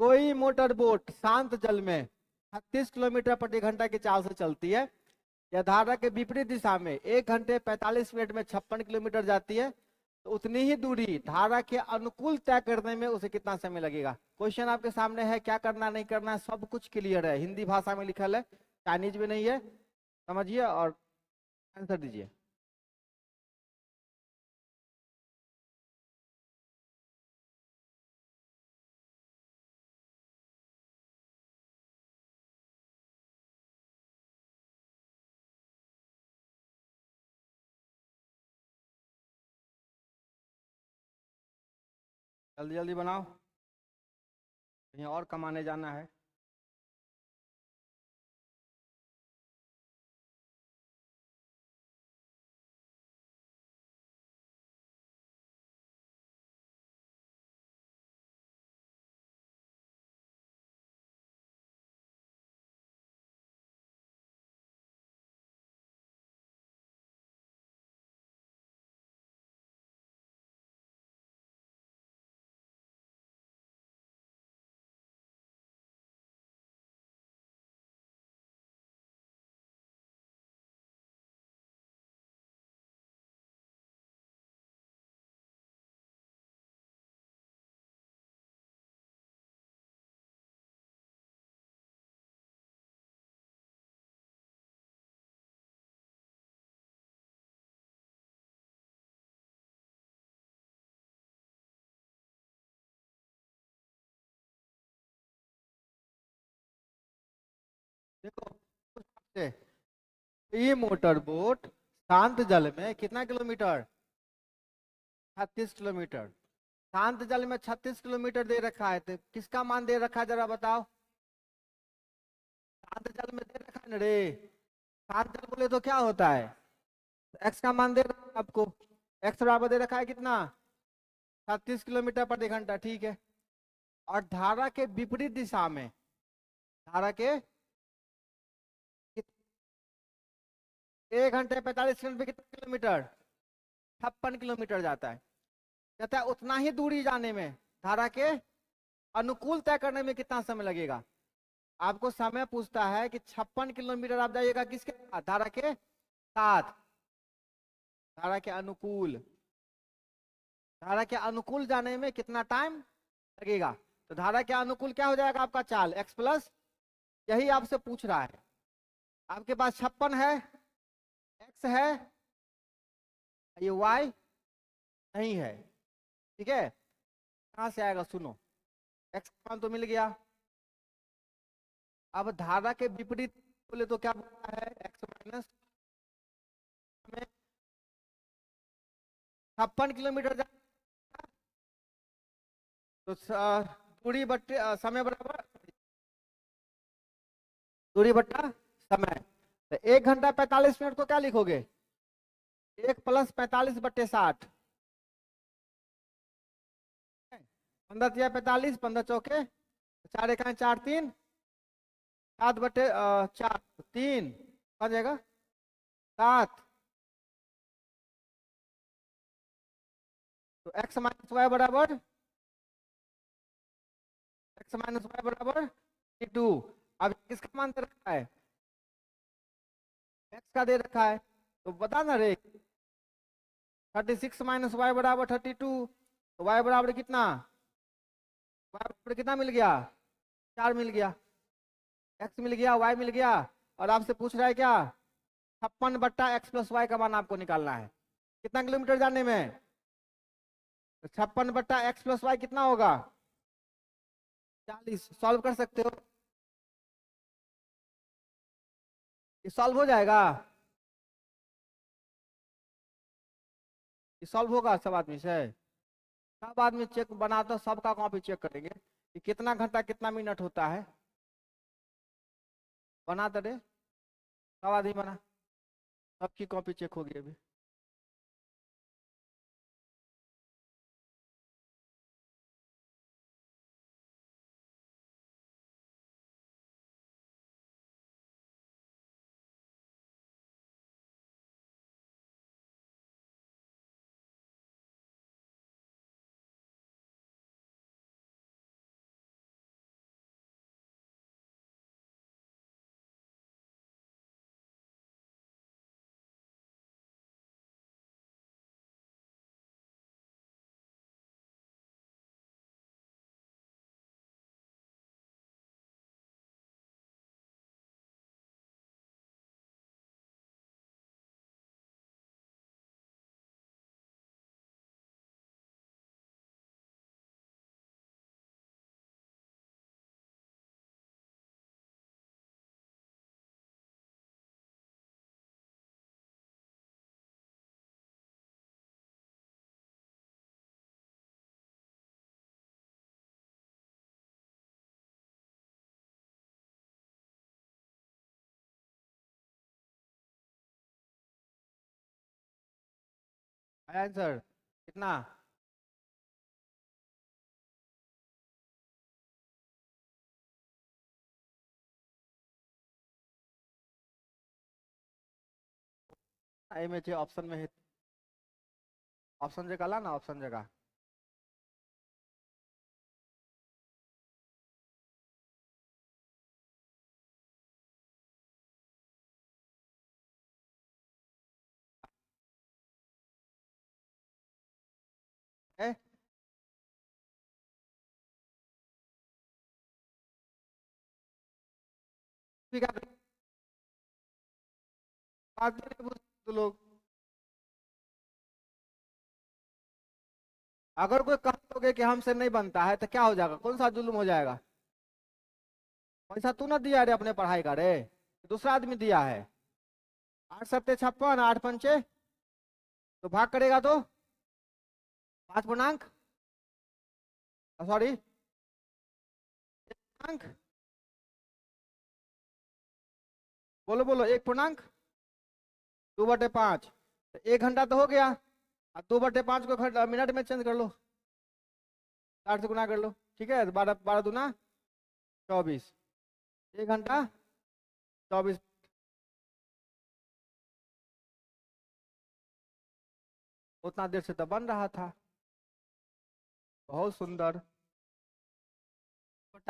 कोई मोटर बोट शांत जल में 36 किलोमीटर प्रति घंटा की चाल से चलती है, या धारा के विपरीत दिशा में 1 घंटे 45 मिनट में 56 किलोमीटर जाती है, तो उतनी ही दूरी धारा के अनुकूल तय करने में उसे कितना समय लगेगा। क्वेश्चन आपके सामने है, क्या करना नहीं करना है सब कुछ क्लियर है, हिंदी भाषा में लिखल है, चाइनीज में नहीं है, समझिए और आंसर दीजिए। जल्दी जल्दी बनाओ, कहीं और कमाने जाना है। देखो, ये मोटर बोट शांत जल में कितना किलोमीटर, 36 किलोमीटर। शांत जल में 36 किलोमीटर दे रखा है, तो किसका मान दे रखा है जरा बताओ, शांत जल में दे रखा है ना रे। शांत जल बोले तो क्या होता है, एक्स का मान दे रहा है आपको, एक्स बराबर दे रखा है कितना, 36 किलोमीटर प्रति घंटा, ठीक है। और धारा के विपरीत दिशा में, धारा के 1 घंटे 45 मिनट में कितना किलोमीटर, 56 किलोमीटर जाता है। कहता है उतना ही दूरी जाने में धारा के अनुकूल तय करने में कितना समय लगेगा। आपको समय पूछता है कि 56 किलोमीटर आप जाइएगा किसके साथ, धारा के साथ, धारा के अनुकूल, धारा के अनुकूल जाने में कितना टाइम लगेगा। तो धारा के अनुकूल क्या हो जाएगा आपका चाल, x प्लस, यही आपसे पूछ रहा है। आपके पास 56 है, x है, ये y नहीं है, ठीक है। कहां से आएगा, सुनो, x का मान तो मिल गया। अब धारा के विपरीत बोले तो क्या बोलता है, x माइनस 56 किलोमीटर तो दूरी बट्टे समय बराबर दूरी बट्टा समय। तो 1 घंटा 45 मिनट को क्या लिखोगे, 1 प्लस 45 बट्टे 60, 15 तिया 45, 15 चौके 4 1 4 3, 7 बट्टे 4 3 आ जाएगा 7। तो x माइनस वाई बराबर, x माइनस वाई बराबर 2। अब किसका मान दे रखा है, x का दे रखा है, तो बता ना रे, 36 माइनस वाई बराबर 32। तो y बराबर कितना, y बराबर कितना मिल गया, 4 मिल गया, x मिल गया, y मिल गया। और आपसे पूछ रहा है क्या, 56 बट्टा x प्लस वाई का मान आपको निकालना है, कितना किलोमीटर जाने में। तो 56 बट्टा x प्लस वाई कितना होगा, 40। सॉल्व कर सकते हो, ये सॉल्व हो जाएगा, ये सॉल्व होगा सब आदमी से। सब आदमी चेक बनाता, सबका कॉपी चेक करेंगे कि कितना घंटा कितना मिनट होता है। बना दे, सब आदमी बना, सबकी कॉपी चेक होगी अभी। आंसर कितना, में ऑप्शन में है, ऑप्शन जगह ला ना, ऑप्शन जगह है। ठीक है, बात भी नहीं पूछते लोग। अगर कोई कह दोगे कि हमसे नहीं बनता है तो क्या हो जाएगा, कौन सा जुल्म हो जाएगा। पैसा तू ना दिया रे अपने पढ़ाई का रे, दूसरा आदमी दिया है। 8 सत्ते 56, 8 पंचे, तो भाग करेगा तो 5 पूर्णांक, सॉरी पूर्णांक, बोलो बोलो 1 पूर्णांक 2/5। 1 घंटा तो हो गया। अब 2/5 को मिनट में चेंज कर लो, 60 से गुना कर लो, ठीक है। 12 12 दूना 24, 1 घंटा 24। उतना देर से तो बन रहा था। बहुत सुंदर।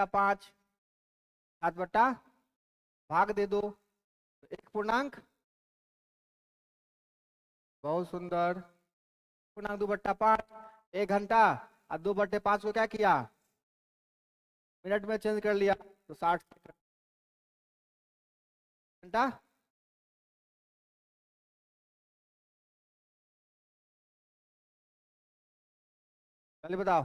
5 7 बट्टा भाग दे दो, 1 पूर्णांक। बहुत सुंदर। पूर्णांक 2/5, 1 घंटा। और 2/5 को क्या किया, मिनट में चेंज कर लिया, तो 60 घंटा। चलिए बताओ।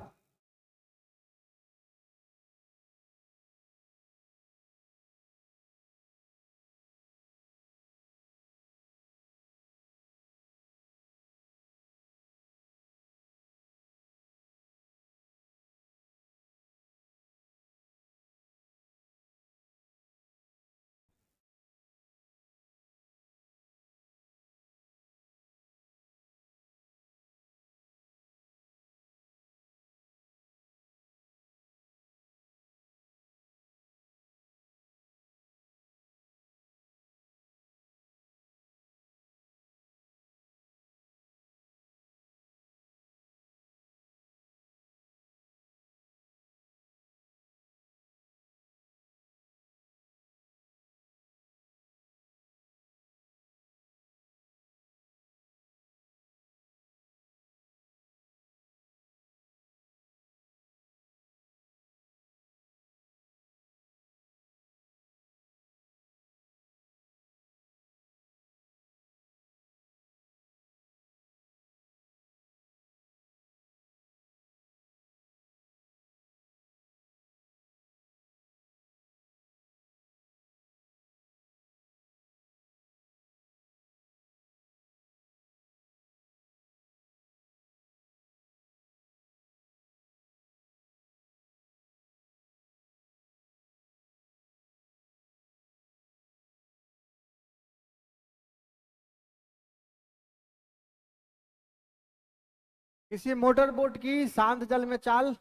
किसी मोटर बोट की शांत जल में चाल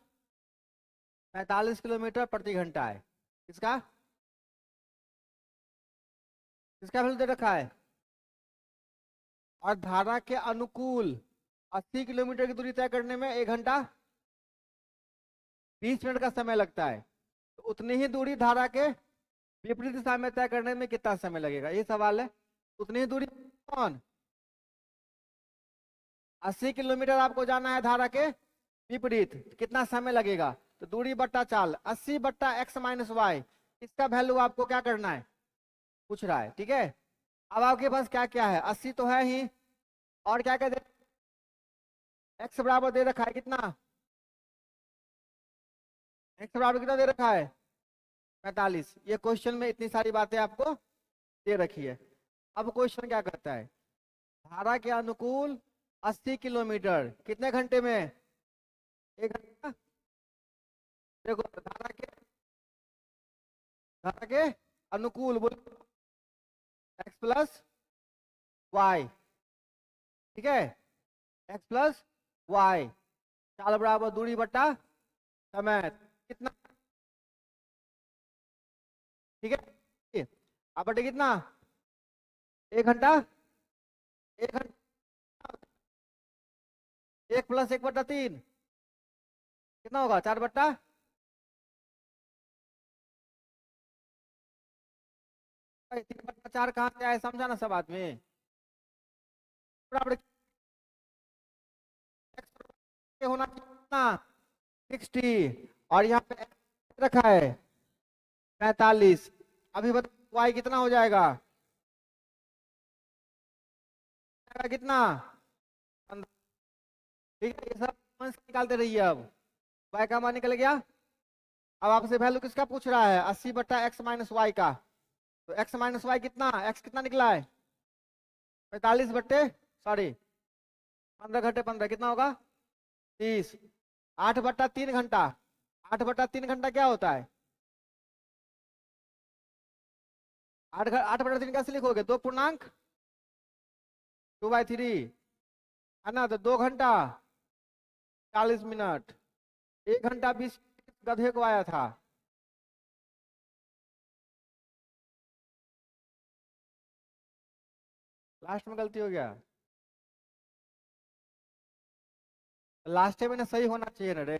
45 किलोमीटर प्रति घंटा है। किसका किसका वैल्यू दे रखा है। और धारा के अनुकूल 80 किलोमीटर की दूरी तय करने में 1 घंटा 20 मिनट का समय लगता है। तो उतनी ही दूरी धारा के विपरीत दिशा में तय करने में कितना समय लगेगा, ये सवाल है। उतनी ही दूरी कौन, 80 किलोमीटर आपको जाना है धारा के विपरीत, कितना समय लगेगा। तो दूरी बट्टा चाल 80/x-y, इसका वैल्यू आपको क्या करना है, पूछ रहा है, ठीक है। अब आपके पास क्या क्या है, 80 तो है ही, और क्या क्या दे, x बराबर दे रखा है कितना, x बराबर कितना दे रखा है 45। ये क्वेश्चन में इतनी सारी बातें आपको दे रखी है। अब क्वेश्चन क्या करता है, धारा के अनुकूल 80 किलोमीटर कितने घंटे में, 1 घंटा। देखो धारा के अनुकूल बोलो x+y, ठीक है, x+y। चाल बराबर दूरी बट्टा समय कितना, ठीक है। अब बटे कितना, 1 घंटा, 1 घंटा, 1+1/3 कितना होगा, 4/, 3/4 कहाँ से आए, समझा ना सब आदमी। बराबर x होना कितना 60, और यहाँ पे x रखा है 45। अभी बताओ y कितना हो जाएगा, कितना 15। ठीक है, ये सब मान से निकालते रहिए। अब y का मान निकल गया। अब आपसे वैल्यू किसका पूछ रहा है, 80/x-y का। तो x-y कितना, x कितना निकला है 15 कितना होगा 30। 8/3 घंटा, 8/3 घंटा क्या होता है, 8/3 कैसे लिखोगे, 2 पूर्णांक 2/3 है ना, तो 2 घंटा 40 मिनट, 1 घंटा 20 गधे को आया था। लास्ट में गलती हो गया, लास्ट में ना सही होना चाहिए ना रे।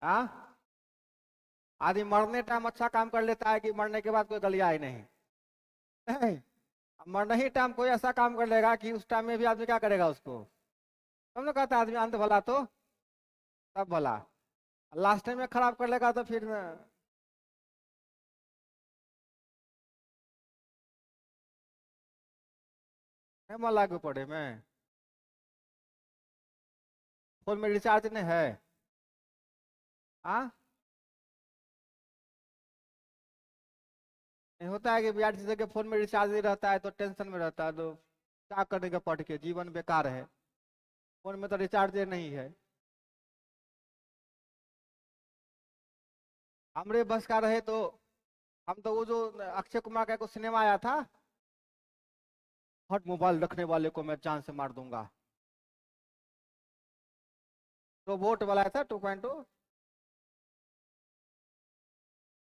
हाँ, आदमी मरने टाइम अच्छा काम कर लेता है कि मरने के बाद कोई गलिया ही नहीं। नहीं, मरने ही टाइम कोई ऐसा काम कर लेगा कि उस टाइम में भी आदमी क्या करेगा उसको। तुम लोग कहता है आदमी अंत भला तो सब भला, लास्ट टाइम में खराब कर लेगा तो फिर है मन लागू पड़े में। फोन में रिचार्ज नहीं है। हाँ, नहीं होता है कि यार जिस जगह फोन में रिचार्ज नहीं रहता है तो टेंशन में रहता है, तो क्या करेंगे पढ़ के, जीवन बेकार है। फोन में तो रिचार्ज नहीं है। हमरे बस का रहे तो हम तो वो जो अक्षय कुमार का कुछ सिनेमा आया था, हट मोबाइल रखने वाले को मैं जान से मार दूंगा, रोबोट वाला था 2.0।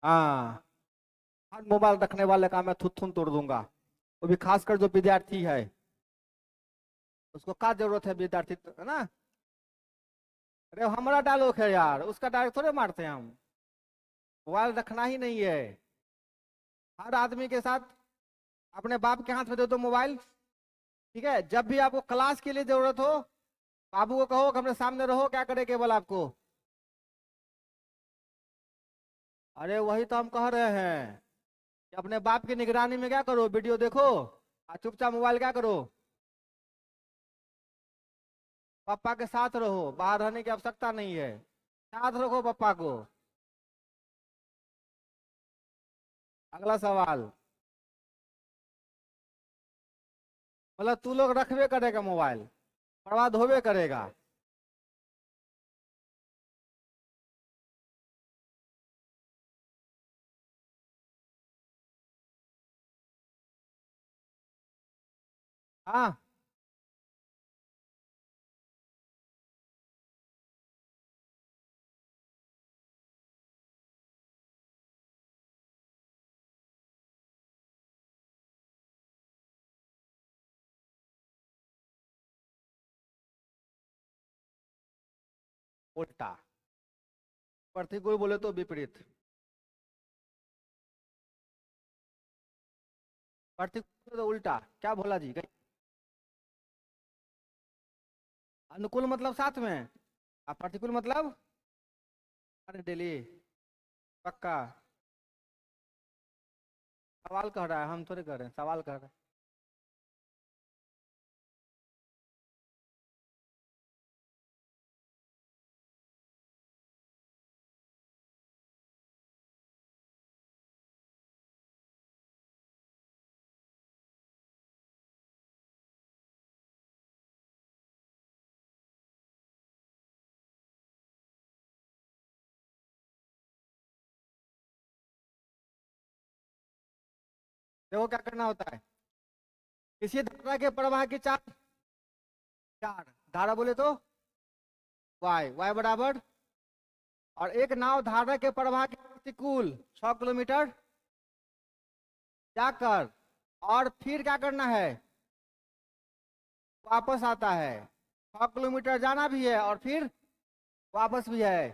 हाँ, हर मोबाइल रखने वाले का मैं थुथुन तोड़ दूंगा। वो भी खासकर जो विद्यार्थी है, उसको क्या जरूरत है विद्यार्थी है ना। अरे हमारा डायलॉग है यार, उसका डायलॉग थोड़े मारते हैं हम। मोबाइल रखना ही नहीं है। हर आदमी के साथ अपने बाप के हाथ में दे दो मोबाइल। ठीक है, जब भी आपको क्लास के लिए जरूरत हो, बाबू को कहो कि अपने सामने रहो, क्या करे केवल आपको। अरे वही तो हम कह रहे हैं कि अपने बाप की निगरानी में क्या करो, वीडियो देखो और चुपचाप मोबाइल क्या करो, पापा के साथ रहो, बाहर रहने की आवश्यकता नहीं है, साथ रखो पापा को। अगला सवाल, मतलब तू लोग रखबे करेगा मोबाइल, बर्बाद होबे करेगा। हाँ, उल्टा, प्रतिकूल बोले तो विपरीत। प्रतिकूल तो उल्टा क्या भोला जी कहीं। अनुकूल मतलब साथ में, और प्रतिकूल मतलब अरे डेली, पक्का। सवाल कह रहा है, हम थोड़े कर रहे हैं, सवाल कर रहे हैं। देखो क्या करना होता है, किसी धारा के प्रवाह की चार, चार धारा बोले तो वाई, वाई बराबर, और एक नाव धारा के प्रवाह के प्रतिकूल 6 किलोमीटर जाकर, और फिर क्या करना है, वापस आता है। 6 किलोमीटर जाना भी है और फिर वापस भी है।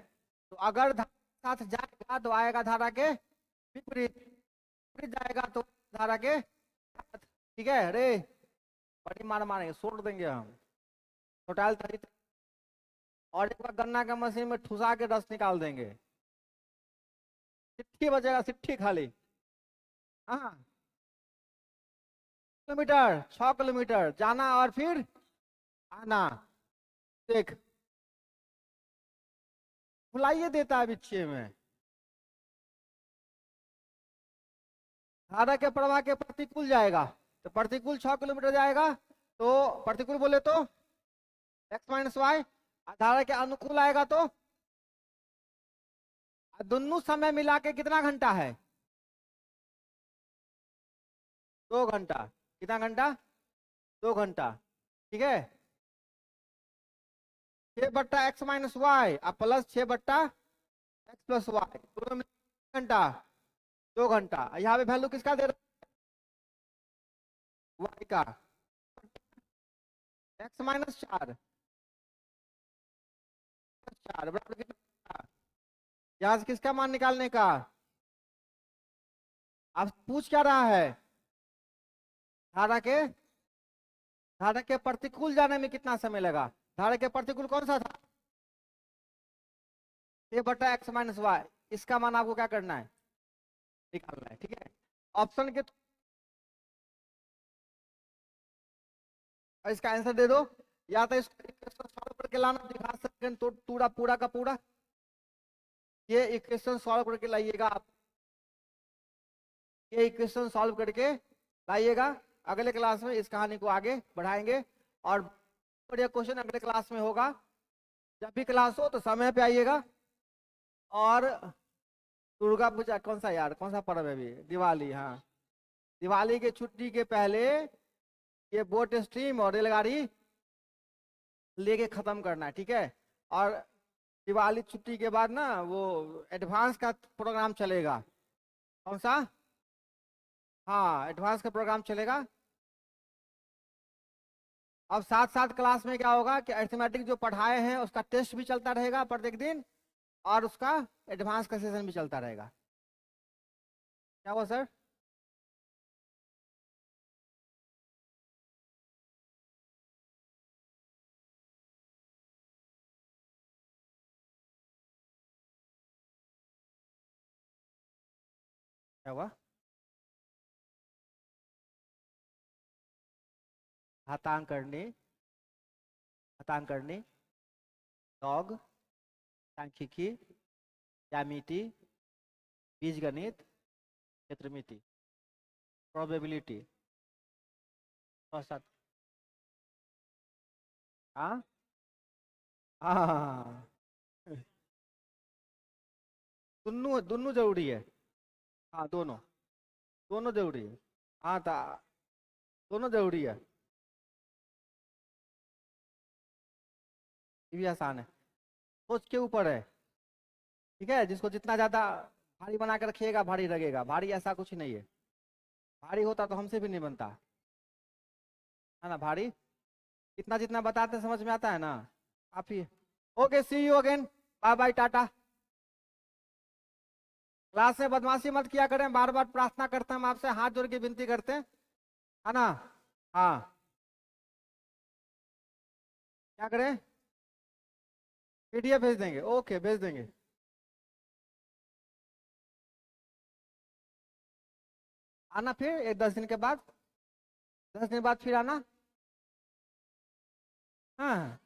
तो अगर धारा के साथ जाएगा तो आएगा धारा के विपरीत, विपरीत जाएगा तो धारा के साथ। ठीक है, अरे बड़ी मार मारेंगे, छोड़ देंगे हम, टोटाल तरी। और एक बार गन्ना का मशीन में ठुसा के रस निकाल देंगे, सिट्ठी बजेगा, सिट्ठी खाली। हाँ, किलोमीटर, 6 किलोमीटर जाना और फिर आना। देख, भुलाइए देता है बिच्छे में। धारा के प्रवाह के प्रतिकूल जाएगा, तो प्रतिकूल 6 किलोमीटर जाएगा, तो प्रतिकूल बोले तो x-y। धारा के अनुकूल आएगा तो दोनों समय मिला के कितना घंटा है, 2 घंटा। कितना घंटा, 2 घंटा, ठीक है। 6/x-y अब प्लस 6/x+y, दोनों में घंटा, 2 घंटा। यहाँ पे वैल्यू किसका दे रहा है, y का, x-4, 4 बराबर कितना, यहाँ से किसका मान निकालने का। आप पूछ क्या रहा है, धारा के, धारा के प्रतिकूल जाने में कितना समय लगा। धारा के प्रतिकूल कौन सा था, a/x-y, इसका मान आपको क्या करना है, निकालना है, ठीक है। ऑप्शन के इसका आंसर दे दो, या तो इसको सॉल्व करके लाना, दिखा सकते हैं तो पूरा पूरा का पूरा, ये इक्वेशन सॉल्व करके लाइएगा आप, ये इक्वेशन सॉल्व करके लाइएगा। अगले क्लास में इस कहानी को आगे बढ़ाएंगे और बढ़िया क्वेश्चन अगले क्लास में होगा। जब भी क्लास हो तो समय पे आइएगा। और दुर्गा पूजा कौन सा यार, कौन सा पर्व है अभी, दिवाली, हाँ, दिवाली के छुट्टी के पहले ये बोट स्ट्रीम और रेलगाड़ी लेके खत्म करना है, ठीक है। और दिवाली छुट्टी के बाद ना वो एडवांस का प्रोग्राम चलेगा। कौन सा, हाँ, एडवांस का प्रोग्राम चलेगा। अब साथ साथ क्लास में क्या होगा कि अरिथमेटिक जो पढ़ाए हैं उसका टेस्ट भी चलता रहेगा प्रत्येक दिन, और उसका एडवांस का सेशन भी चलता रहेगा। क्या हुआ सर, क्या हुआ, घातांक करनी, घातांक करनी, लॉग, सांख्यिकी, ज्यामिति, बीजगणित, क्षेत्रमिति, प्रोबेबिलिटी, औसत, हाँ हाँ, दोनों दोनों जरूरी है, हाँ दोनों, दोनों जरूरी है, हाँ दोनों जरूरी है। ये भी आसान है, सोच के ऊपर है, ठीक है। जिसको जितना ज्यादा भारी बना के रखिएगा भारी लगेगा, भारी ऐसा कुछ नहीं है, भारी होता तो हमसे भी नहीं बनता, है ना। भारी इतना जितना बताते समझ में आता है ना, आप ही। Okay, see you again, bye bye, tata. Class में बदमाशी मत किया करें, बार बार प्रार्थना करते हैं हम आपसे, हाथ जोड़ के विनती करते हैं, है ना। हाँ, क्या करें, पीडीएफ भेज देंगे, ओके भेज देंगे। आना फिर 10 दिन के बाद, 10 दिन बाद फिर आना, हाँ।